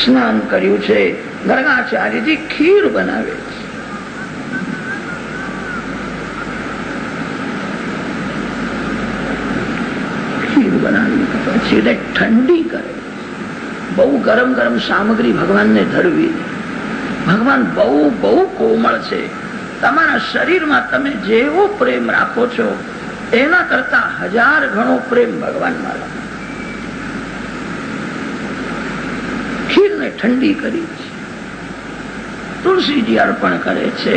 સ્નાન કર્યું છે. ગર્ગાચાર્યજી ખીર બનાવે છે. ખીર બનાવી પછી એને ઠંડી કરે. બહુ ગરમ ગરમ સામગ્રી ભગવાનને ધરવી. ભગવાન બહુ બહુ કોમળ છે. તમારા શરીરમાં તમે જેવો પ્રેમ રાખો છો એના કરતા 1000 ગણો પ્રેમ ભગવાનમાં રાખો. ખીરને ઠંડી કરી છે. તુલસીજી અર્પણ કરે છે.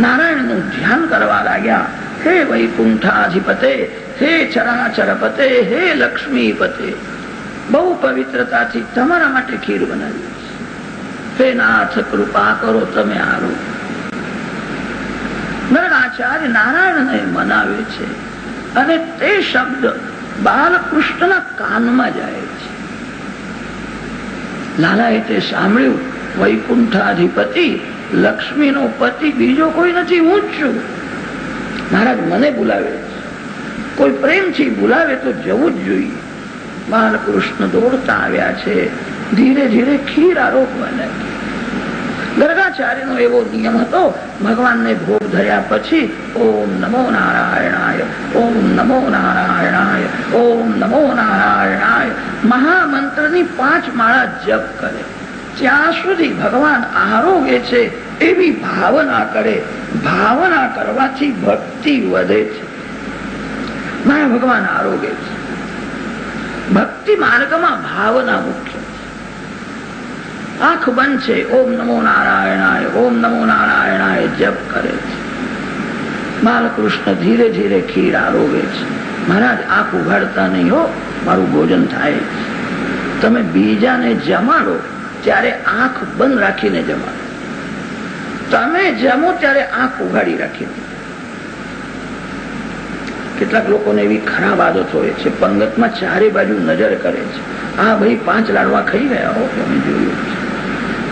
નારાયણનું ધ્યાન કરવા લાગ્યા. હે વૈકુંઠાધિપતે, હે ચરાચરપતે, હે લક્ષ્મીપતે, બહુ પવિત્રતાથી તમારા માટે ખીર બનાવી. હે નાથ કૃપા કરો, તમે આરો. ગર્ગાચાર્ય નારાયણને મનાવે છે અને તે શબ્દ બાલકૃષ્ણના કાનમાં જાય છે. લાલાએ તે સાંભળ્યું, વૈકુંઠાધિપતિ, લક્ષ્મીનો પતિ બીજો કોઈ નથી, હું જ છું. મહારાજ મને બોલાવે છે. કોઈ પ્રેમથી બોલાવે તો જવું જ જોઈએ. બાલકૃષ્ણ દોડતા આવ્યા છે. ધીરે ધીરે ખીર આરોગવા લાગી. ગર્ગાચાર્યનો એવો નિયમ હતો, ભગવાનને ભોગ ધર્યા પછી ઓમ નમો નારાયણાય, ઓમ નમો નારાયણાય, ઓમ નમો નારાયણાય મહામંત્રની 5 માળા જપ કરે. ત્યાં સુધી ભગવાન આરોગે છે એવી ભાવના કરે. ભાવના કરવાથી ભક્તિ વધે છે. મારા ભગવાન આરોગે છે. ભક્તિ માર્ગમાં ભાવના મુખ્ય. આંખ બંધ છે, ઓમ નમો નારાયણાય, ઓમ નમો નારાયણાય જપ કરે છે. બાલકૃષ્ણ ધીરે ધીરે ખીર આરોગે છે. મહારાજ આંખ ઉઘાડતા નહીં હો, મારું ભોજન થાય. તમે બીજાને જમાડો ત્યારે આંખ બંધ રાખીને જમાડો. તમે જમો ત્યારે આંખ ઉઘાડી રાખીને. કેટલાક લોકોને એવી ખરાબ આદત હોય છે, પંગતમાં ચારે બાજુ નજર કરે છે. આ ભાઈ 5 લાડવા ખાઈ ગયા હો, તમે જોયું છે.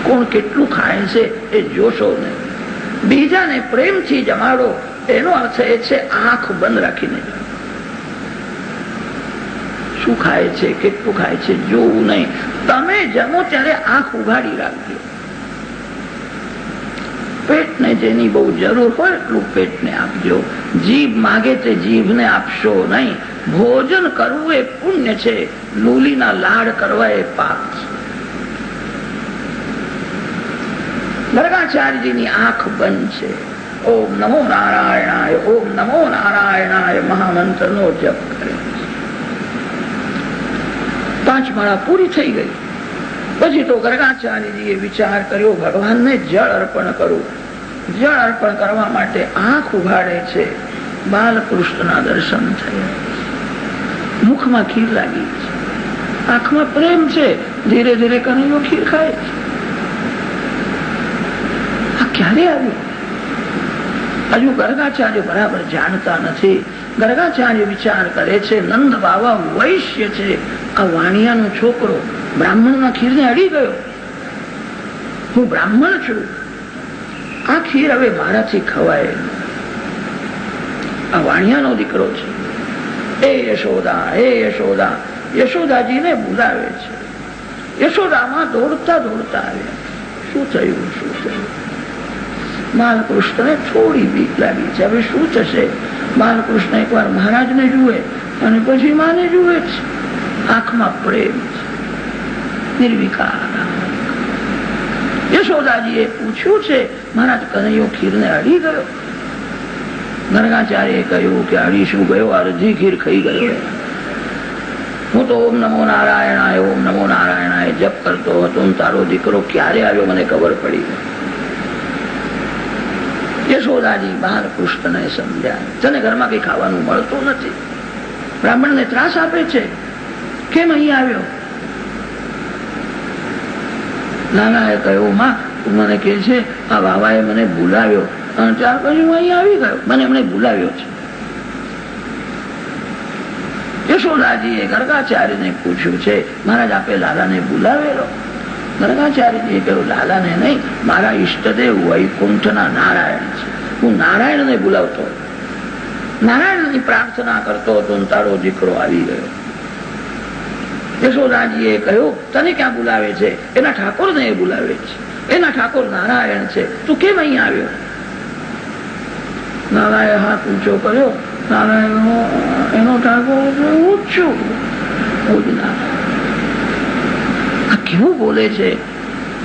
કોણ કેટલું ખાય છે એ જોશો નહીં. બીજાને પ્રેમથી જમાડો એનો અર્થ એ છે આંખ બંધ રાખીને જમાડો. શું ખાય છે, કેટલું ખાય છે જોવું નહીં. તમે જમો ત્યારે આંખ ઉઘાડી રાખજો. પેટને જેની બહુ જરૂર હોય એટલું પેટને આપજો. જીભ માગે તે જીભને આપશો નહીં. ભોજન કરવું એ પુણ્ય છે, લૂલીના લાડ કરવા એ પાપ છે. ગર્ગાચાર્યજીની આંખ બંધ છે. ઓમ નમો નારાયણાય, ઓમ નમો નારાયણાય મહામંત્રનો જપ કરે. 5 માળા પૂરી થઈ ગઈ. પછી તો ગર્ગાચાર્યજીએ વિચાર કર્યો, ભગવાનને જળ અર્પણ કરું. જળ અર્પણ કરવા માટે આંખ ઉઘાડે છે. બાલકૃષ્ણના દર્શન થયા. મુખમાં ખીર લાગી છે, આંખમાં પ્રેમ છે. ધીરે ધીરે કનૈયો ખીર ખાય છે. આ ક્યારે આવ્યું? હજુ ગર્ગાચાર્ય બરાબર જાણતા નથી. ગર્ગાચાર્ય વિચાર કરે છે, નંદ બાવા વૈશ્ય છે, આ વાણિયાનો છોકરો બ્રાહ્મણના ખીરને અડી ગયો. હું બ્રાહ્મણ છું, આ ખીર હવે મારાથી ખવાય. આ વાણિયાનો દીકરો છે. એ યશોદા, એ યશોદા, યશોદાજીને બોલાવે છે. યશોદામાં દોડતા દોડતા આવ્યા. શું થયું, શું થયું? બાલકૃષ્ણને થોડી બીક લાગી છે. હવે શું થશે? બાલકૃષ્ણ એકવાર મહારાજને જુએ અને પછી માને જુએ છે. આંખમાં પ્રેમ છે, નિર્વિકાર. યશોદાજીએ પૂછ્યું છે, મહારાજ કનૈયો ખીરને અડી ગયો? ગર્ગાચાર્યએ કહ્યું કે અડી શું ગયો, અડધી ખીર ખાઈ ગયો. હું તો ઓમ નમો નારાયણાય, ઓમ નમો નારાયણાય જપ કરતો હતો. તારો દીકરો ક્યારે આવ્યો મને ખબર પડી. યશોદાજી બાલકૃષ્ણને સમજ્યા, તને ઘરમાં કઈ ખાવાનું મળતું નથી, બ્રાહ્મણને ત્રાસ આપે છે, કેમ અહીં આવ્યો? નાનાએ કહ્યું, માં તું મને કે છે આ બાબાએ મને બોલાવ્યો અને ત્યાર પછી હું અહીં આવી ગયો, મને એમણે બોલાવ્યો છે. યશોદાજીએ ગર્ગાચાર્યને પૂછ્યું છે, મહારાજ આપે લાલાને બોલાવેલો? ગર્ગાચાર્યજીએ કહ્યું, લાલાને નહીં, મારા ઈષ્ટદેવ વૈકુંઠના નારાયણ છે, હું નારાયણને બોલાવતો, નારાયણની પ્રાર્થના કરતો હતો, તારો દીકરો આવી ગયો. યશોદાજીએ કહ્યું, તને ક્યાં બોલાવે છે? એના ઠાકોરને એ બોલાવે છે. એના ઠાકોર નારાયણ છે, તું કેમ અહીં આવ્યો? નારાયણ હાથ ઊંચો કર્યો. નારાયણ એનો ઠાકોર હું જ છું. આ કેવું બોલે છે?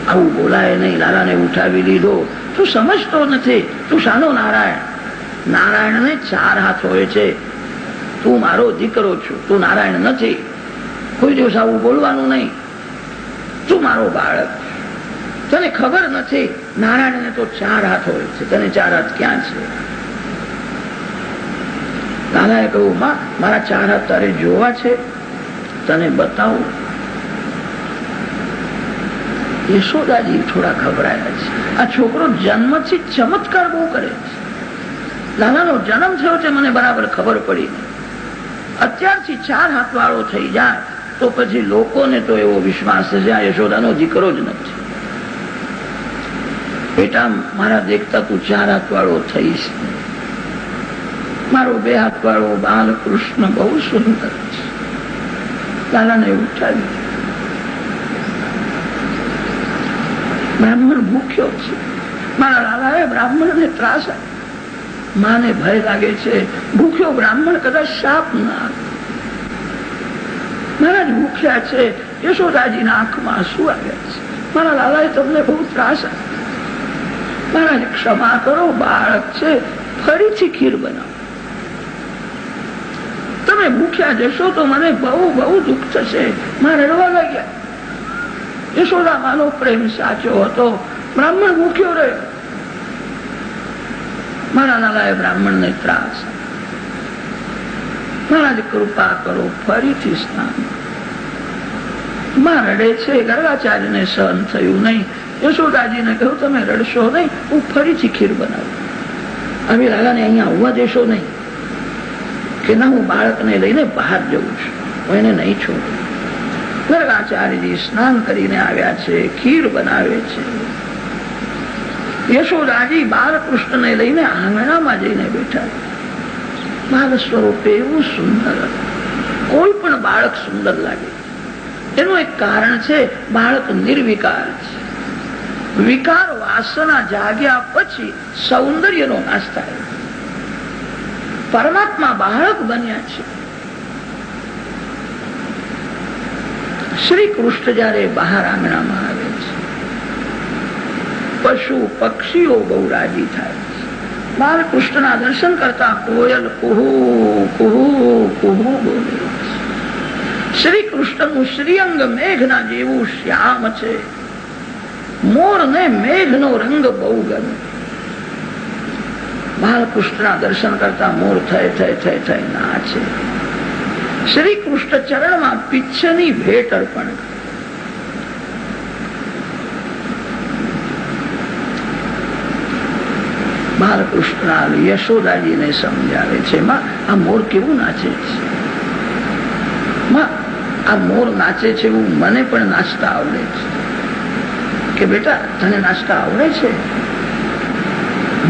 આવું બોલાય નહીં. લાલાને ઉઠાવી લીધો. તું સમજતો નથી. તું શાનો નારાયણ? નારાયણને 4 હાથ હોય છે. તું મારો દીકરો છું, તું નારાયણ નથી. કોઈ દિવસ આવું બોલવાનું નહીં. તું મારો બાળક. તને ખબર નથી, નારાયણને તો 4 હાથ હોય છે, તને 4 હાથ ક્યાં છે? લાલાએ કહ્યું, માં મારા 4 હાથ તારે જોવા છે? તને બતાવું. યશોદાજી થોડા ઘબરાયા છે. આ છોકરો જન્મથી ચમત્કાર બહુ કરે છે. લાલાનો જન્મ થયો છે મને બરાબર ખબર પડી. અત્યારથી 4 હાથ વાળો થઈ જાય તો પછી લોકોને તો એવો વિશ્વાસ છે આ યશોદાનો દીકરો જ નથી. બેટા, મારા દેખતા તું 4 હાથ વાળો થઈશ. મારો 2 હાથ વાળો બાલકૃષ્ણ બહુ સુંદર છે. લાલાને ઉઠાવી. બ્રાહ્મણ ભૂખ્યો છે. મારા લાલાએ બ્રાહ્મણને ત્રાસ આપ્યો. માને ભય લાગે છે, ભૂખ્યો બ્રાહ્મણ કદાચ શાપ ના આપે. મહારાજ ભૂખ્યા છે. યશોદાજીના આંખમાં આંસુ આવ્યા છે. મારા લાલાએ તમને બહુ ત્રાસ આપ્યો. મહારાજ ક્ષમા કરો, બાળક છે, ફરીથી ખીર બનાવો. તમે ભૂખ્યા જશો તો મને બહુ બહુ દુઃખ થશે. મારે રડવા લાગ્યા. યશોદામાનો પ્રેમ સાચો હતો. બ્રાહ્મણ ભૂખ્યો રહ્યો. મારા લાલાએ બ્રાહ્મણને ત્રાસ. મહારાજ કૃપા કરો, ફરીથી સ્નાન. માં રડે છે. ગર્ગાચાર્યને સહન થયું નહીં. યશોદાજીને કહ્યું, તમે રડશો નહીં, હું ફરીથી ખીર બનાવું. હવે લાલાને અહીંયા આવવા દેશો નહીં. કે ના, હું બાળકને લઈને બહાર જઉં છું, હું એને નહીં છોડું. ગર્ગાચાર્યજી સ્નાન કરીને આવ્યા છે, ખીર બનાવે છે. યશોદાજી બાલકૃષ્ણને લઈને આંગણામાં જઈને બેઠા. બાલ સ્વરૂપે એવું સુંદર. કોઈ પણ બાળક સુંદર લાગે. એનું એક કારણ છે, બાળક નિર્વિકાર છે. વિકાર વાસના જાગ્યા પછી સૌંદર્યનો નાશ થાય. પરમાત્મા બાળક બન્યા છે. શ્રી કૃષ્ણ જયારે બહાર આંગણામાં આવે છે, પશુ પક્ષીઓ બહુ રાજી થાય છે. બાલકૃષ્ણના દર્શન કરતા કોયલ કુહુ કુહુ કુહુ બોલે. શ્રી કૃષ્ણનું શ્રીઅંગ મેઘના જેવું શ્યામ છે. મોર ને મેઘનો રંગ બહુ ગમે. બાલકૃષ્ણના દર્શન કરતા મોર થઈ નાચે. શ્રી કૃષ્ણ ચરણમાં પિચ્છની ભેટ અર્પણ કરે. બાલકૃષ્ણ યશોદાજીને સમજાવે છે, માં આ મોર કેવું નાચે છે. માં આ મોર નાચે છે એવું મને પણ નાચતા આવડે છે. કે બેટા, તને નાચતા આવડે છે?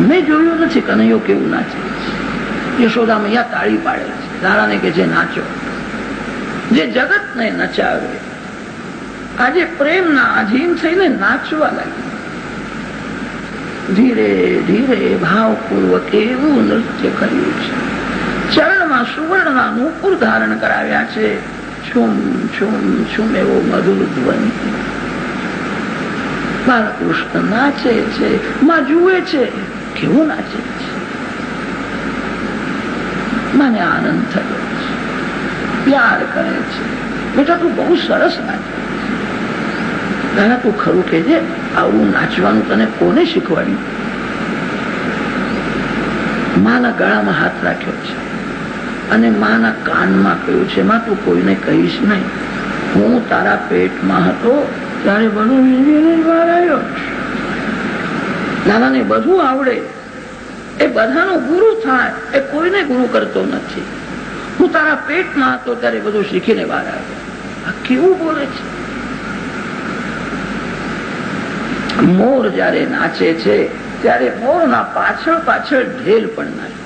મેં જોયું નથી કનૈયો કેવું નાચે છે. યશોદા મૈયા તાળી પાડે છે. લાલાને કે છે નાચો. જે જગતને નચાવે આજે પ્રેમના આધીન થઈને નાચવા લાગે. ધીરે ધીરે ભાવપૂર્વક એવું નૃત્ય કર્યું છે. ચરણમાં સુવર્ણના નુપુર ધારણ કરાવ્યા છે. છુમ છુમ છુમ એવો મધુર ધ્વનિ. બાલકૃષ્ણ નાચે છે. માં જુએ છે કેવું નાચે છે. મને આનંદ થયો છે. પ્યાર કરે છે. બેટા, તું બહુ સરસ નાચે. દાદા, તું ખરું કહેજે, આવું નાચવાનું તને કોને શીખવાડ્યું? માના ગળામાં હાથ રાખ્યો છે અને માના કાનમાં કહ્યું છે, માં તું કોઈને કહીશ નહીં. હું તારા પેટમાં હતો ત્યારે બધું બહાર આવ્યો. દાદાને બધું આવડે. એ બધાનો ગુરુ થાય. એ કોઈને ગુરુ કરતો નથી. હું તારા પેટમાં હતો ત્યારે બધું શીખીને બહાર આવ્યો. આ કેવું બોલે છે? મોર જયારે નાચે છે ત્યારે મોરના પાછળ પાછળ ઢેલ પણ નાચે.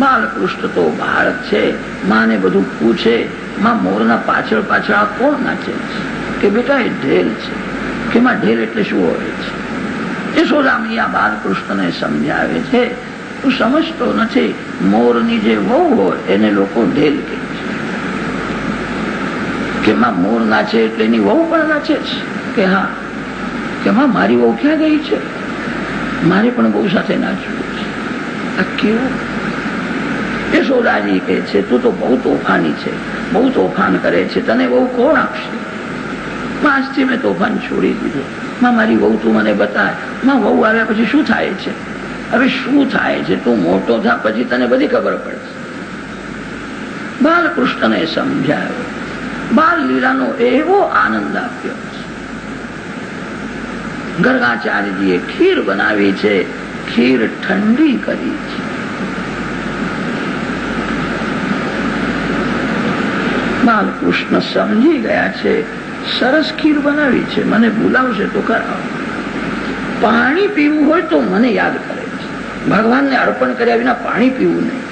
બાલકૃષ્ણ તો બાળક છે. માને બધું પૂછે, માં મોરના પાછળ પાછળ આ કોણ નાચે છે? કે બેટા એ ઢેલ છે. કે માં ઢેલ એટલે શું હોય છે? યશોદામૈયા બાલકૃષ્ણને સમજાવે છે, તું સમજતો નથી. મોરની જે વહુ હોય એને લોકો ઢેલ કહે છે. કે માં મોર નાચે એટલે એની વહુ પણ નાચે છે? કે હા. કે માં મારી વહુ ક્યાં ગઈ છે? મારે પણ બહુ સાથે નાચવું છે. આ કેવું? યશોદાજી કહે છે, તું તો બહુ તોફાની છે, બહુ તોફાન કરે છે, તને બહુ કોણ આપશે? આજથી મેં તોફાન છોડી દીધું. માં મારી વહુ તું મને બતાય. માં વહુ આવ્યા પછી શું થાય છે? હવે શું થાય છે? તું મોટો થા પછી તને બધી ખબર પડશે. બાલકૃષ્ણને સમજાયો. બાલ લીલાનો એવો આનંદ આપ્યો. ગર્ગાચાર્યજીએ ખીર બનાવી છે, ખીર ઠંડી કરી છે. બાલકૃષ્ણ સમજી ગયા છે, સરસ ખીર બનાવી છે, મને બોલાવશે તો ખરા. પાણી પીવું હોય તો મને યાદ કરે છે. ભગવાનને અર્પણ કર્યા વિના પાણી પીવું નહીં.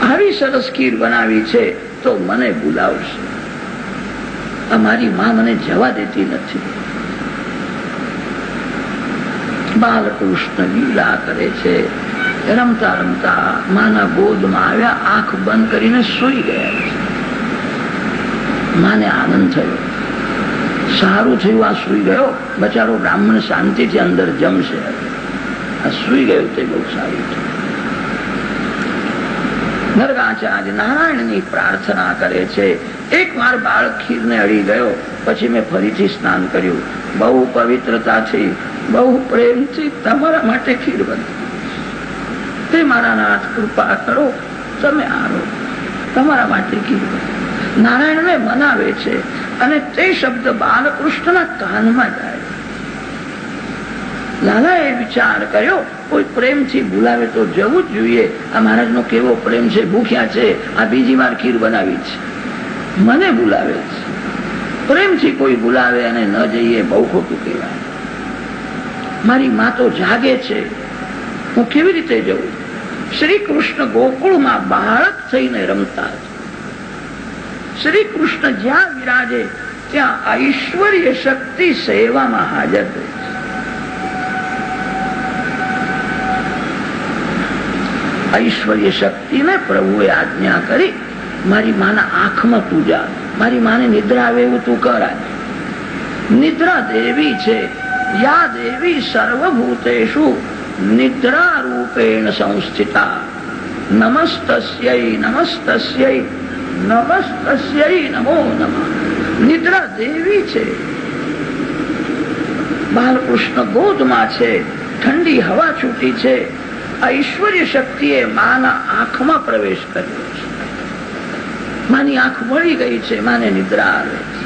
આવી સરસ ખીર બનાવી છે તો મને બોલાવશે. અમારી માં મને જવા દેતી નથી. બાલકૃષ્ણ લીલા કરે છે. રમતા રમતા માના ગોદમાં આવ્યા, આંખ બંધ કરીને સૂઈ ગયા છે. માને આનંદ થયો, સારું થયું આ સૂઈ ગયો. બચારો બ્રાહ્મણ શાંતિથી અંદર જમશે. આ સૂઈ ગયો તે બહુ સારું થયું. ગર્ગાચાર્ય નારાયણની પ્રાર્થના કરે છે. એક વાર બાળ ખીરને અડી ગયો, પછી મેં ફરીથી સ્નાન કર્યું. બહુ પવિત્રતાથી, બહુ પ્રેમથી તમારા માટે ખીર બની. તે મારા નાથ કૃપા કરો, તમે આરો, તમારા માટે ખીર બની. નારાયણને મનાવે છે અને તે શબ્દ બાલકૃષ્ણના કાનમાં જાય. લાલાએ વિચાર કર્યો, કોઈ પ્રેમથી બોલાવે તો જવું જ જોઈએ. આ મહારાજનો કેવો પ્રેમ છે, ભૂખ્યા છે, આ બીજી વાર ખીર બનાવી છે, મને બોલાવે છે. પ્રેમથી કોઈ બોલાવે અને ન જઈએ બહુ ખોટું કહેવાય. મારી માં તો જાગે છે, હું કેવી રીતે જઉં? શ્રી કૃષ્ણ ગોકુળમાં બાળક થઈને રમતા હતા. શ્રી કૃષ્ણ જ્યાં વિરાજે ત્યાં ઐશ્વર્ય શક્તિ સેવામાં હાજર રહે છે. ઐશ્વર્ય શક્તિને પ્રભુએ આજ્ઞા કરી, મારી માના આંખમાં તું જા, મારી માને નિદ્રા આવે એવું તું કરાય. નિદ્રા દેવી છે. યા દેવી સર્વભૂતેષુ નિદ્રા રૂપેણ સંસ્થિતા. નમસ્તસ્યૈ નમસ્તસ્યૈ નમસ્તસ્યૈ નમો નમઃ. નિદ્રા દેવી છે. બાલકૃષ્ણ ગોદમાં છે, ઠંડી હવા છૂટી છે. ઐશ્વર્ય શક્તિએ માના આંખમાં પ્રવેશ કર્યો છે. માની આંખ વળી ગઈ છે, માને નિદ્રા આવે છે.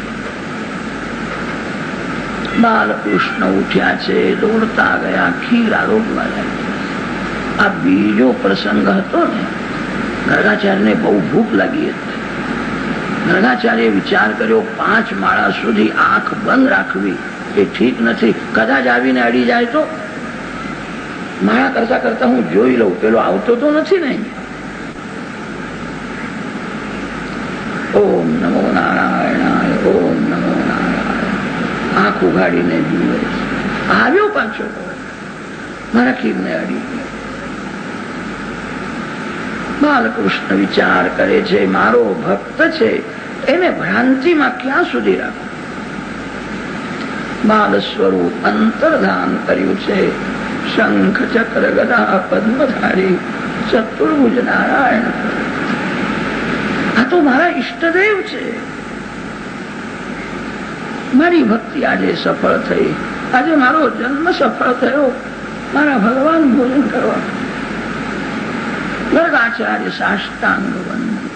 બાલકૃષ્ણ ઉઠ્યા છે, દોડતા ગયા, ખીર આરોગવા લાગ્યા. આ બીજો પ્રસંગ હતો ને. ગર્ગાચાર્યને બહુ ભૂખ લાગી હતી. ગર્ગાચાર્ય વિચાર કર્યો, 5 માળા સુધી આંખ બંધ રાખવી એ ઠીક નથી. કદાચ આવીને અડી જાય તો. માળા કરતા કરતા હું જોઈ લઉં, પેલો આવતો તો નથી ને. ઓમ નમો નારાયણાય, ઓમ નમો નારાયણ. આંખ ઉઘાડીને જુએ, આવ્યો પાછો, મારા ખીરને અડી ગયો. બાલકૃષ્ણ વિચાર કરે છે, મારો ભક્ત છે, એને ભ્રાંતિમાં ક્યાં સુધી રાખું? બાલ સ્વરૂપ અંતર્ધાન કર્યું છે. શંખ ચક્ર ગદા પદ્મધારી ચતુર્ભુજ નારાયણ. આ તો મારા ઈષ્ટદેવ છે. મારી ભક્તિ આજે સફળ થઈ. આજે મારો જન્મ સફળ થયો. મારા ભગવાન ભોજન કરવા. ગર્ગાચાર્ય સાષ્ટાંગ વંદન.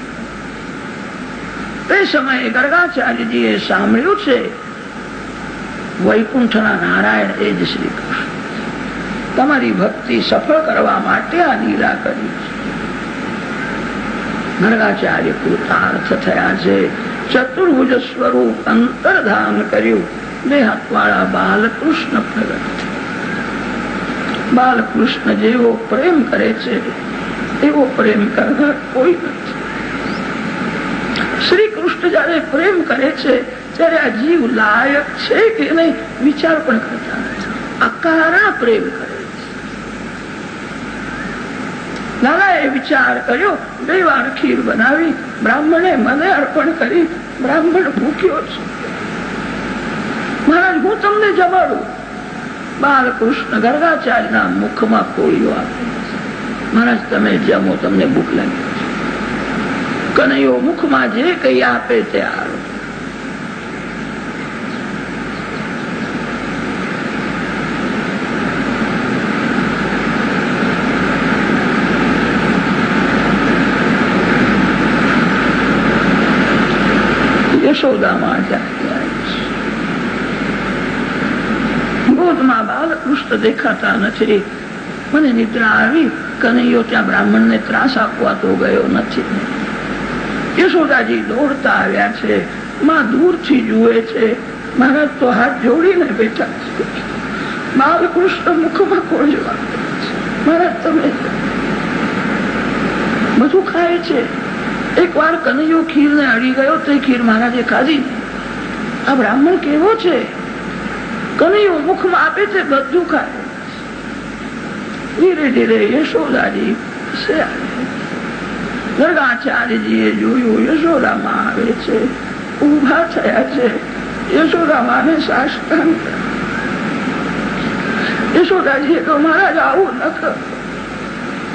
તે સમયે ગર્ગાચાર્યજીએ સાંભળ્યું છે, વૈકુંઠના નારાયણ એ જ શ્રી કૃષ્ણ તમારી ભક્તિ સફળ કરવા માટે આ લીલા કરી છે. ગર્ગાચાર્ય કૃતાર્થ થયા છે. ચતુર્ભુજ સ્વરૂપ અંતર્ધાન કર્યું. બે હાથવાળા બાલકૃષ્ણ પ્રગટ. બાલકૃષ્ણ જેવો પ્રેમ કરે છે એવો પ્રેમ કરનાર કોઈ નથી. શ્રી કૃષ્ણ જયારે પ્રેમ કરે છે ત્યારે આ જીવ લાયક છે કે નહીં વિચાર પણ કરતા નથી, અકારણ પ્રેમ કરે છે. લાલાએ વિચાર કર્યો, 2 વાર ખીર બનાવી, બ્રાહ્મણે મને અર્પણ કરી, બ્રાહ્મણ ભૂખ્યો છે, મહારાજ હું તમને જમાડું. બાલકૃષ્ણ ગર્ગાચાર્યના મુખમાં કોળીઓ આપે, મહારાજ તમે જમો, તમને ભૂખ લાગી છે. કનૈયો મુખમાં જે કઈ આપે તે આરો. યશોદામાં ગોદમાં બાલકૃષ્ણ દેખાતા નથી. મને નિદ્રા આવી, કનૈયો ત્યાં બ્રાહ્મણને ત્રાસ આપવા તો ગયો નથી. યશોદાજી દોડતા આવ્યા છે, માં દૂરથી જુએ છે, મહારાજ તો હાથ જોડીને બેઠા છે. બાલકૃષ્ણ મુખમાં કોળીઓ આપે છે, મહારાજ તમે બધું ખાય છે. એક વાર કનૈયો ખીર ને અડી ગયો, તે ખીર મહારાજે ખાધી. આ બ્રાહ્મણ કેવો છે, કનૈયો મુખમાં આપે છે બધું ખાય. ધીરે ધીરે યશોદાજી ગર્ગાચાર્યજીએ જોયું યશોદામાં આવે છે, ઉભા થયા છે. યશોદામાને સાષ્ટાંગ. યશોદાજીએ કહ્યું, મહારાજ આવું ન કરો,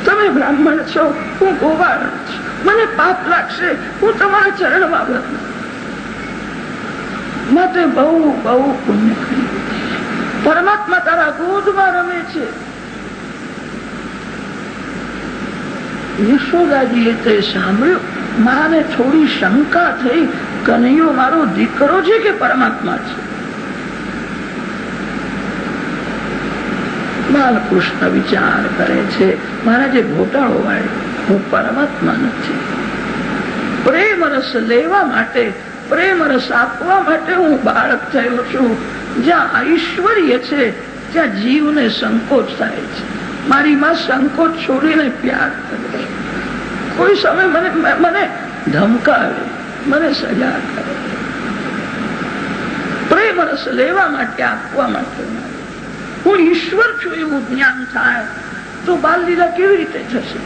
તમે બ્રાહ્મણ છો, હું ગોવાળ છું, મને પાપ લાગશે, હું તમારા ચરણમાં બદલું. માટે બહુ બહુ પુણ્ય કર્યું, પરમાત્મા તારા ગોદમાં રમે છે. યશોદાજીએ તે સાંભળ્યું, માને થોડી શંકા થઈ, કનૈયો મારો દીકરો છે કે પરમાત્મા છે? બાલકૃષ્ણ વિચાર કરે છે, મહારાજે ઘોટાળો વાળ્યો, હું પરમાત્મા નથી. પ્રેમ રસ લેવા માટે, પ્રેમ રસ આપવા માટે હું બાળક થયો છું. જ્યાં ઐશ્વર્ય છે ત્યાં જીવને સંકોચ થાય છે. મારી માં સંકોચ છોડીને પ્યાર કરે છે. કોઈ સમય મને ધમકાવે, મને સજા કરે. પ્રેમ રસ લેવા માટે, આપવા માટે હું ઈશ્વર છું એવું જ્ઞાન થાય તો બાલ લીલા કેવી રીતે થશે?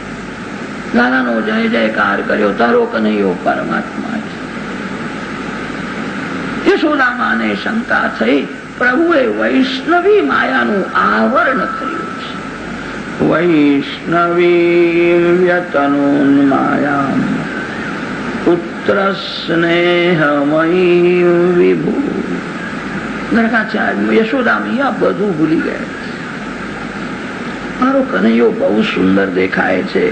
લાલાનો જય જયકાર કર્યો, તારો કનૈયો પરમાત્મા છે. યશોદામાને શંકા થઈ, પ્રભુએ વૈષ્ણવી માયાનું આવરણ કર્યું છે. વૈષ્ણવી વ્યતનૂન માયામ પુત્ર સ્નેહમયી વિભુ. ગર્ગાચાર્ય યશોદામૈયા બધું ભૂલી ગયા. મારો કનૈયો બહુ સુંદર દેખાય છે.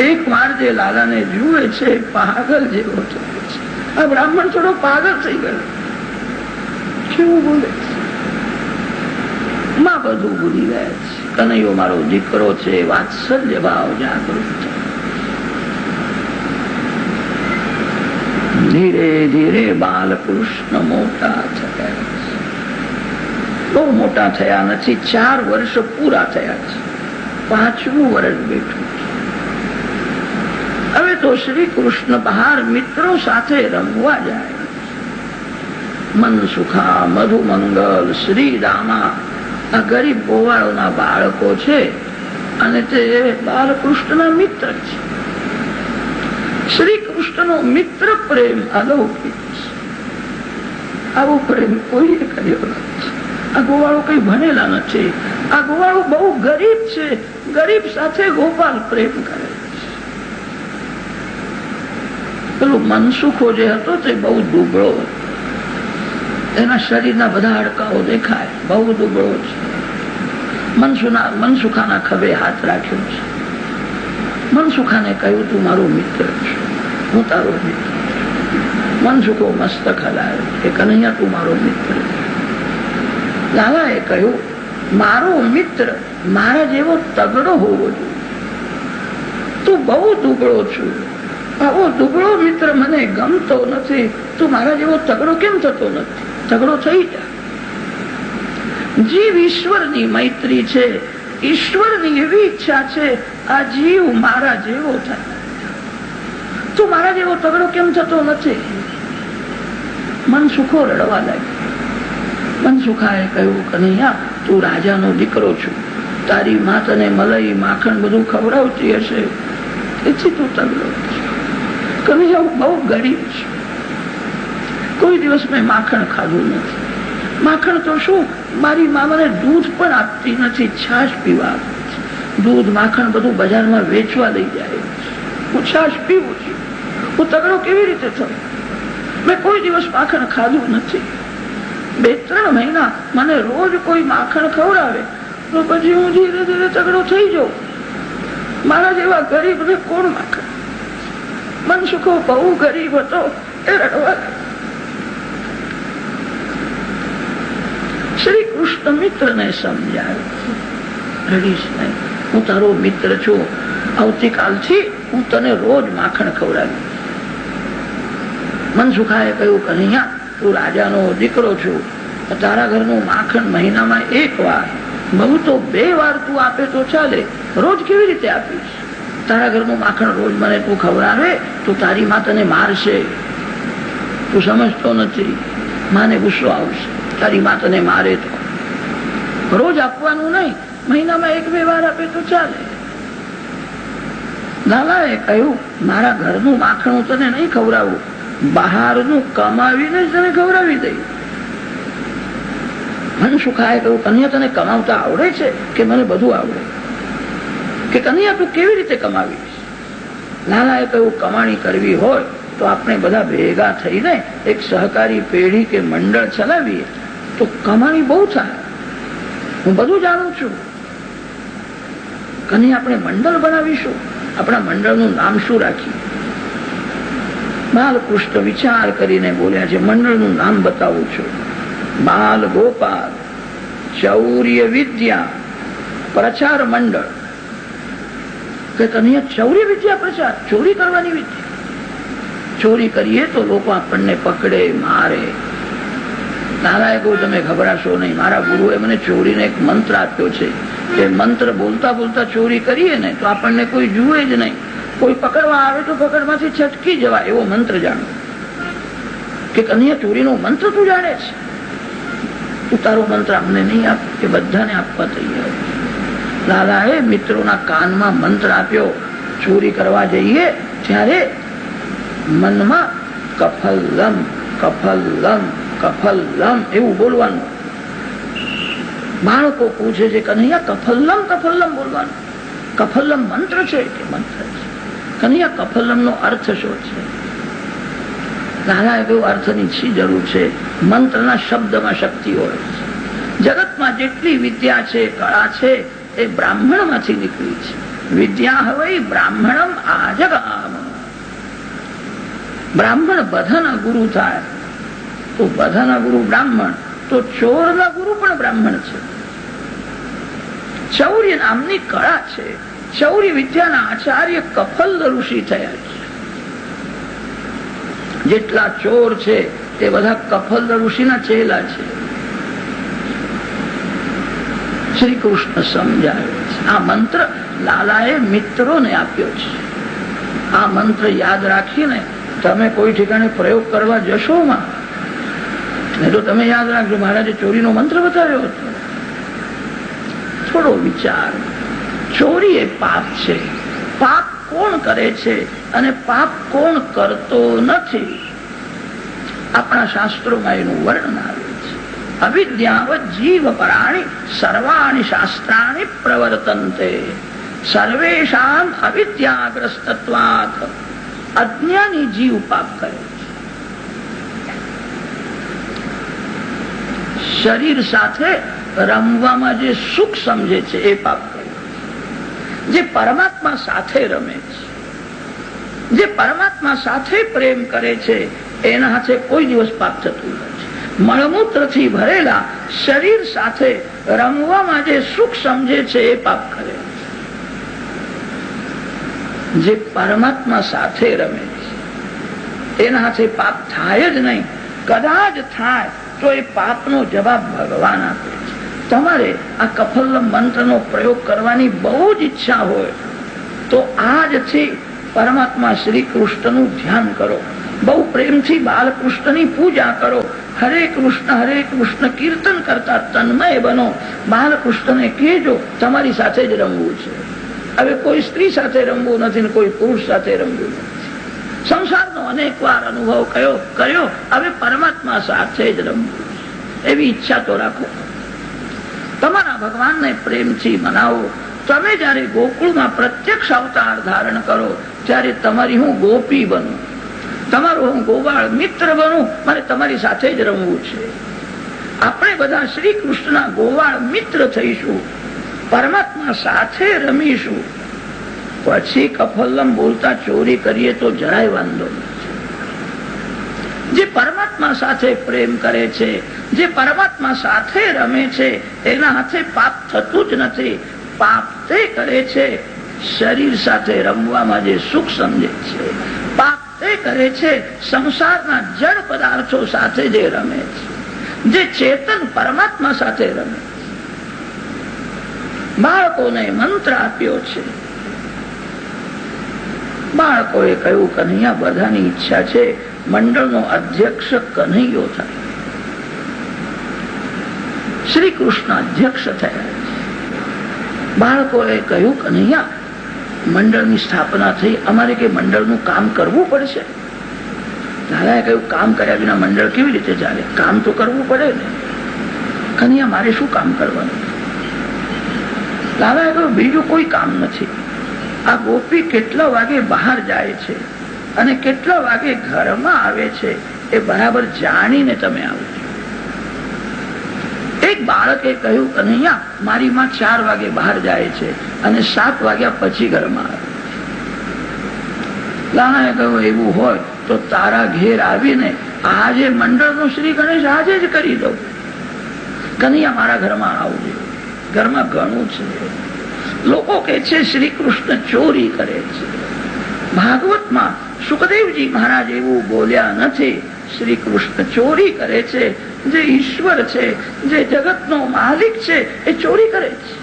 એક વાર જે લાલાને જુએ છે પાગલ જેવો છે. આ બ્રાહ્મણ થોડો પાગલ થઈ ગયો, કેવું બોલે છે? માં બધું ભૂલી ગયા છે. કનૈયો મારો દીકરો છે, વાત્સલ્ય ભાવ જાગૃત છે. ધીરે ધીરે બાલકૃષ્ણ મોટા થયા, બહુ મોટા થયા નથી, 4 વર્ષ પૂરા થયા છે, 5મું વર્ષ બેઠું. હવે તો શ્રી કૃષ્ણ બહાર મિત્રો સાથે રમવા જાય. મનસુખા, મધુમંગલ, શ્રીરામા આ ગરીબ ગોવાળોના બાળકો છે અને તે બાલકૃષ્ણના મિત્ર છે. શ્રી કૃષ્ણનો મિત્ર પ્રેમ અલૌકિક છે. આવો પ્રેમ કોઈએ કર્યો નથી. આ ગોવાળો કઈ ભણેલા નથી. આ ગોવાળો બહુ ગરીબ છે, ગરીબ સાથે ગોપાલ પ્રેમ કરે છે. પેલું મનસુખો જે હતો તે બહુ દુબળો હતો. એના શરીરના બધા હાડકાઓ દેખાય, બહુ દુબળો છે. મનસુખાના ખભે હાથ રાખ્યો છે. મનસુખાને કહ્યું, તું મારો મિત્ર છે, હું તારો મિત્ર. મનસુખો મસ્તક હલાયો કે કનૈયા તું મારો મિત્ર. લાલાએ કહ્યું, મારો મિત્ર મારા જેવો તગડો હોવો જોઈએ. તું બહુ દુબળો છું, આવો દુબળો મિત્ર મને ગમતો નથી. તું મારા જેવો તગડો કેમ થતો નથી? તગડો થઈ જા. જીવ ઈશ્વરની મૈત્રી છે, ઈશ્વરની એવી ઈચ્છા છે આ જીવ મારા જેવો થાય. તું મારા જેવો તગડો કેમ થતો નથી? મન સુખો રડવા લાગ્યું. મન સુખાએ કહ્યું, કનૈયા તું રાજાનો દીકરો છું, તારી મા તને મલાઈ માખણ બધું ખવડાવતી હશે, એથી તું તગડો. કનૈયા હું બહુ ગરીબ છું, કોઈ દિવસ મેં માખણ ખાધું નથી. માખણ તો શું, મારી મા મને દૂધ પણ આપતી નથી, છાશ પીવા. દૂધ માખણ બધું બજારમાં વેચવા લઈ જાય, હું છાશ પીવું છું. હું તગડો કેવી રીતે થયો? મેં કોઈ દિવસ માખણ ખાધું નથી. 2-3 મહિના મને રોજ કોઈ માખણ ખવડાવે તો પછી હું ધીરે ધીરે તગડો થઈ જાઉં. મારા જેવા ગરીબને કોણ માખણ? મન સુખો બહુ ગરીબ હતો, એ રડવા. શ્રી કૃષ્ણ મિત્રને સમજાવ્યું, રડીશ નહીં, હું તારો મિત્ર છું, આવતીકાલથી હું તને રોજ માખણ ખવડાવીશ. મન સુખાએ કહ્યું, કનૈયા તું રાજાનો દીકરો છું, તારા ઘરનું માખણ મહિનામાં 1 વાર, બહુ તો 2 વાર તું આપે તો ચાલે, રોજ કેવી રીતે આપીશ? તારા ઘરનું માખણ રોજ મને તું ખવડાવે તો તારી મા તને મારશે. તું સમજતો નથી, માને ગુસ્સો આવશે. તારી મા તને મારે તો રોજ આપવાનું નહીં, મહિનામાં 1-2 વાર આપે તો ચાલે. લાલાએ કહ્યું, મારા ઘરનું માખણ હું તને નહીં ખવડાવું, બહારનું કમાવીને જ તને ખવડાવી દઈ. મન સુખાએ કહ્યું, કન્યા તને કમાવતા આવડે છે કે મને બધું આવડે? કે કન્યા તું કેવી રીતે કમાવીશ? લાલાએ કહ્યું, કમાણી કરવી હોય તો આપણે બધા ભેગા થઈને એક સહકારી પેઢી કે મંડળ ચલાવીએ તો કમાણી બહુ થાય. હું બધું જાણું છું. કન્યા આપણે મંડળ બનાવીશું, આપણા મંડળનું નામ શું રાખીએ? બાલકૃષ્ણ વિચાર કરીને બોલ્યા છે, મંડળનું નામ બતાવું છું. બાલ ગોપાલ ચૌર્ય વિદ્યા પ્રચાર મંડળ. કે કન્યા ચૌર્ય વિદ્યા પ્રચાર, ચોરી કરવાની વિદ્યા. ચોરી કરીએ તો લોકો આપણને પકડે, મારે. નારાએ કહ્યું, તમે ગભરાશો નહીં, મારા ગુરુએ મને ચોરીને એક મંત્ર આપ્યો છે. એ મંત્ર બોલતા બોલતા ચોરી કરીએ ને તો આપણને કોઈ જુએ જ નહીં, કોઈ પકડવા આવે તો પકડમાંથી છટકી જવાય, એવો મંત્ર જાણો. કે કન્યા ચોરીનો મંત્ર તું જાણે છે? તું તારો મંત્ર અમને નહીં આપ, એ બધાને આપવા તૈયાર. લાલાએ મિત્રોના કાનમાં મંત્ર આપ્યો. ચોરી કરવા જઈએ ત્યારે મનમાં કફલ્લમ કફલ્લમ કફલ્લમ એવું બોલવાનું. બાળકો પૂછે છે, કન્હૈયા કફલ્લમ કફલ્લમ બોલવાનું? કફલ્લમ મંત્ર છે કે મંત્ર છે? કન્હૈયા કફલ્લમ નો અર્થ શું છે? લાલાએ કહ્યું, અર્થની શી જરૂર છે? મંત્રના શબ્દમાં શક્તિ હોય છે. જગતમાં જેટલી વિદ્યા છે, કળા છે, એ બ્રાહ્મણ માંથી નીકળી છે. વિદ્યા હવે બ્રાહ્મણમ આજગામ. બ્રાહ્મણ બધાના ગુરુ થાય તો બધાના ગુરુ બ્રાહ્મણ, તો ચોરના ગુરુ પણ બ્રાહ્મણ છે. ચૌર્ય નામની કળા છે. ચૌર્ય વિદ્યાના આચાર્ય કફલ્લ ઋષિ થયા છે. જેટલા ચોર છે તે બધા કફલ્લ ઋષિના ચેલા છે. શ્રી કૃષ્ણ સમજાવે છે. આ મંત્ર લાલાએ મિત્રોને આપ્યો છે. આ મંત્ર યાદ રાખીને તમે કોઈ ઠેકાણે પ્રયોગ કરવા જશો માં, નહીં તો તમે યાદ રાખજો, મહારાજે ચોરીનો મંત્ર બતાવ્યો હતો. થોડો વિચાર. ચોરી એ પાપ છે. પાપ કોણ કરે છે અને પાપ કોણ કરતો નથી? આપણા શાસ્ત્રોમાં એનું વર્ણન આવે છે. અવિદ્યાવત જીવ પરાણી સર્વાણી શાસ્ત્રાણી પ્રવર્તન્તે સર્વેષામ અવિદ્યાગ્રસ્તત્વાત. અજ્ઞાની જીવ પાપ કરે છે. શરીર સાથે રમવામાં જે સુખ સમજે છે એ પાપ કરે છે. જે પરમાત્મા સાથે રમે છે, જે પરમાત્મા સાથે પ્રેમ કરે છે, એના હાથે કોઈ દિવસ પાપ થતું નથી. મળમૂત્રથી ભરેલા શરીર સાથે રમવામાં જે સુખ સમજે છે એ પાપ કરે છે. જે પરમાત્મા સાથે રમે છે એના હાથે પાપ થાય જ નહીં. કદાચ થાય તો એ પાપનો જવાબ ભગવાન આપે છે. તમારે આ કફલ્લમ મંત્રનો પ્રયોગ કરવાની બહુ જ ઈચ્છા હોય તો આજથી પરમાત્મા શ્રી કૃષ્ણનું ધ્યાન કરો, બહુ પ્રેમથી બાલકૃષ્ણની પૂજા કરો, હરે કૃષ્ણ કીર્તન કરતા તન્મય બનો. બાલકૃષ્ણને કહેજો તમારી સાથે જ રમવું છે. હવે કોઈ સ્ત્રી સાથે રમવું નથી ને કોઈ પુરુષ સાથે રમવું નથી. સંસારનો અનેક વાર અનુભવ કર્યો, હવે પરમાત્મા સાથે જ રમવું એવી ઈચ્છા તો રાખો. તમારા ભગવાનને પ્રેમથી મનાવો. તમે જયારે ગોકુળમાં પ્રત્યક્ષ અવતાર ધારણ કરો ત્યારે તમારી હું ગોપી બનું, તમારો હું ગોવાળ મિત્ર બનું, મારે તમારી સાથે જ રમવું છે. આપણે બધા શ્રી કૃષ્ણના ગોવાળ મિત્ર થઈશું, પરમાત્મા સાથે રમીશું. પછી કફલ્લમ બોલતા ચોરી કરીએ તો જરાય વાંધો નથી. જે પરમાત્મા સાથે પ્રેમ કરે છે, જે પરમાત્મા સાથે રમે છે, એના હાથે પાપ થતું જ નથી. પાપ તે કરે છે શરીર સાથે રમવામાં જે સુખ સમજે છે. પાપ તે કરે છે સંસારના જળ પદાર્થો સાથે જે રમે છે. જે ચેતન પરમાત્મા સાથે રમે. બાળકોને મંત્ર આપ્યો છે. બાળકોએ કહ્યું કનૈયા બધાની ઈચ્છા છે મંડળનો અધ્યક્ષ કનૈયો થાય. શ્રી કૃષ્ણ અધ્યક્ષ થયા. બાળકોએ કહ્યું કનૈયા મંડળની સ્થાપના થઈ, અમારે કઈ મંડળનું કામ કરવું પડશે. દાદાએ કહ્યું કામ કર્યા વિના મંડળ કેવી રીતે ચાલે? કામ તો કરવું પડે ને. કનૈયા મારે શું કામ કરવાનું? દાદાએ કહ્યું બીજું કોઈ કામ નથી. આ ગોપી કેટલા વાગે બહાર જાય છે અને કેટલા વાગે ઘરમાં આવે છે એ બરાબર જાણીને તમે આવજો. એક બાળકે કહ્યું કનૈયા મારી માં 4 વાગે બહાર જાય છે અને 7 વાગ્યા પછી ઘરમાં આવે. લાલાએ કહ્યું એવું હોય તો તારા ઘેર આવીને આજે મંડળનો શ્રી ગણેશ આજે જ કરી દઉં. કનૈયા મારા ઘરમાં આવજો, ઘરમાં ઘણું છે. લોકો કે છે શ્રી કૃષ્ણ ચોરી કરે છે. ભાગવતમાં સુખદેવજી મહારાજ એવું બોલ્યા નથી. શ્રી કૃષ્ણ ચોરી કરે છે. જે ઈશ્વર છે, જે જગતનો માલિક છે, એ ચોરી કરે છે.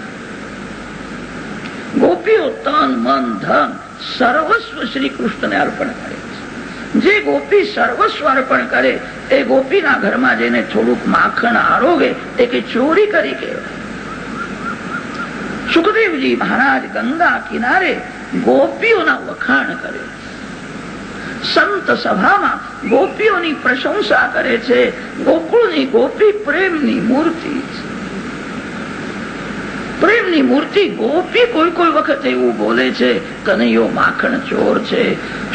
ગોપીઓ તન મન ધન સર્વસ્વ શ્રી કૃષ્ણને અર્પણ કરે છે. જે ગોપી સર્વસ્વ અર્પણ કરે એ ગોપીના ઘરમાં જઈને થોડુંક માખણ આરોગે એ કે ચોરી કરી કહેવાય. સુખદેવજી મહારાજ ગંગા કિનારે ગોપીઓના વખાણ કરે. સંત સભામાં ગોપીઓની પ્રશંસા કરે છે. ગોકુળની ગોપી પ્રેમની મૂર્તિ છે. પ્રેમની મૂર્તિ ગોપી કોઈ વખત એવું બોલે છે કનૈયો માખણ ચોર છે.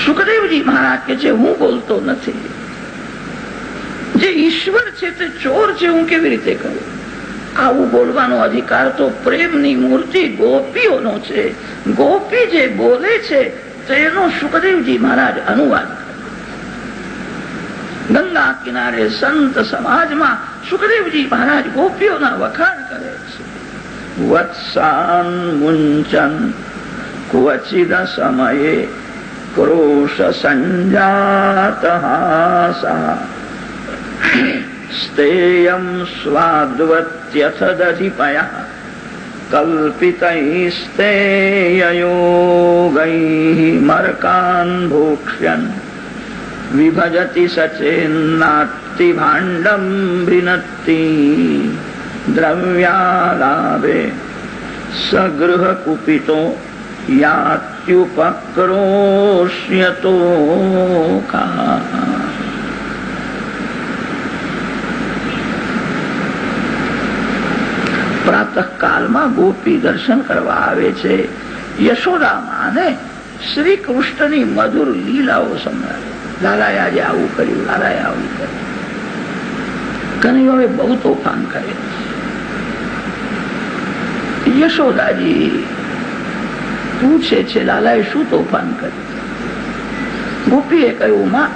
સુખદેવજી મહારાજ કે છે હું બોલતો નથી. જે ઈશ્વર છે તે ચોર છે હું કેવી રીતે કહું? આવું બોલવાનો અધિકાર તો પ્રેમની મૂર્તિ ગોપીઓનો છે. ગોપી જે બોલે છે તેનો સુખદેવજી મહારાજ અનુવાદ કરે. ગંગા કિનારે સંત સમાજમાં સુખદેવજી મહારાજ ગોપીઓના વખાણ કરે છે. વત્સાન મુંચન ક્વચિદ સમયે ક્રોશ સંજાત હાસા સ્તેયં સ્વાદ્વત્યથ દધિપયા કલ્પિતૈસ્તેયયોગૈઃ મર્કાન ભોક્ષ્યન વિભજતિ સચેન્નાત્તિ ભાંડમ ભિનત્તિ દ્રવ્યાલાભે સગૃહ કુપિતો યાત્યુપક્રોશ્યતો કા. પ્રાતઃ કાળમાં ગોપી દર્શન કરવા આવે છે. યશોદા માને શ્રી કૃષ્ણની મધુર લીલાઓ સંભળાવે. લાલાએ આજે આવું કર્યું, લાલાએ આવું કર્યું. કનૈયો હવે બહુ તોફાન કરે. યશોદાજી પૂછે છે લાલાએ શું તોફાન કર્યું? ગોપીએ કહ્યું માં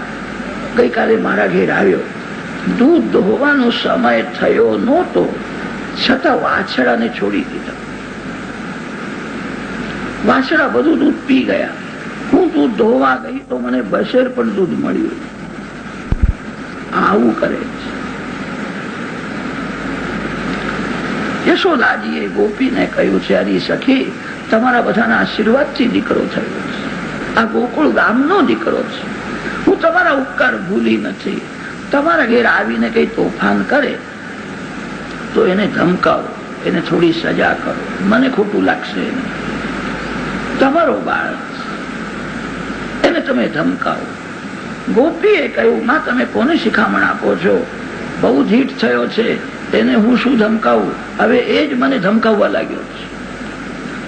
ગઈકાલે મારા ઘેર આવ્યો, દૂધ દોહવાનો સમય થયો નહોતો છતાં વાછડાને છોડી દીધા. વાછડા બધું દૂધ પી ગયા. હું દૂધ ધોવા ગઈ તો મને બશેર પણ દૂધ મળ્યું. આવું કરે છે. યશોદાજીએ ગોપીને કહ્યું છે અરી સખી તમારા બધાના આશીર્વાદથી દીકરો થયો છે. આ ગોકુળ ગામનો દીકરો છે. હું તમારા ઉપકાર ભૂલી નથી. તમારા ઘેર આવીને કઈ તોફાન કરે તો એને ધમકાવો, એને થોડી સજા કરો, મને ખોટું લાગશે. તમારો બાળક એને તમે ધમકાવો. ગોપીએ કહ્યું, માં તમે કોને શિખામણ આપો છો? બહુ ધીટ થયો છે, એને હું શું ધમકાવું? હવે એ જ મને ધમકાવવા લાગ્યો છે.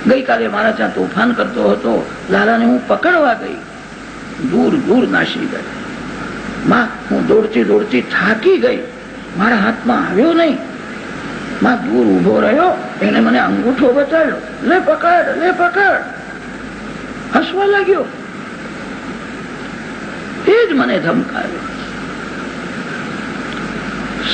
ગઈકાલે મારા ત્યાં તોફાન કરતો હતો, લાલાને હું પકડવા ગઈ, દૂર દૂર નાસી ગઈ. માં હું દોડતી દોડતી થાકી ગઈ, મારા હાથમાં આવ્યો નહીં. માં દૂર ઉભો રહ્યો, એને મને અંગૂઠો બતાવ્યો, લે પકડ, લે પકડ. હસવા લાગ્યો. એ જ મને ધમકાવ્યો.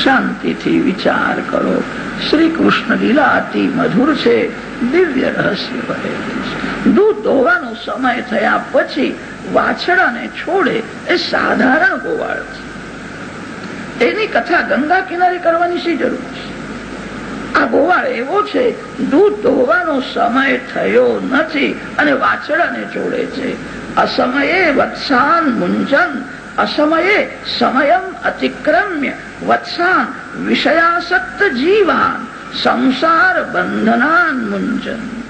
શાંતિથી વિચાર કરો. શ્રી કૃષ્ણ લીલા અતિ મધુર છે, દિવ્ય રહસ્ય ભરેલું છે. દૂધ દોવાનો સમય થયા પછી વાછડાને છોડે એ સાધારણ ગોવાળ છે. એની કથા ગંગા કિનારે કરવાની શી જરૂર છે? આ ગોવાળ એવો છે, દૂધ દોવાનો સમય થયો નથી અને વાછડાને છોડે છે. અસમયે વત્સાન મુંજન, અસમયે સમયમ અતિક્રમ્ય વત્સાન વિષયાસક્ત જીવાન સંસાર બંધનાન મુંજન.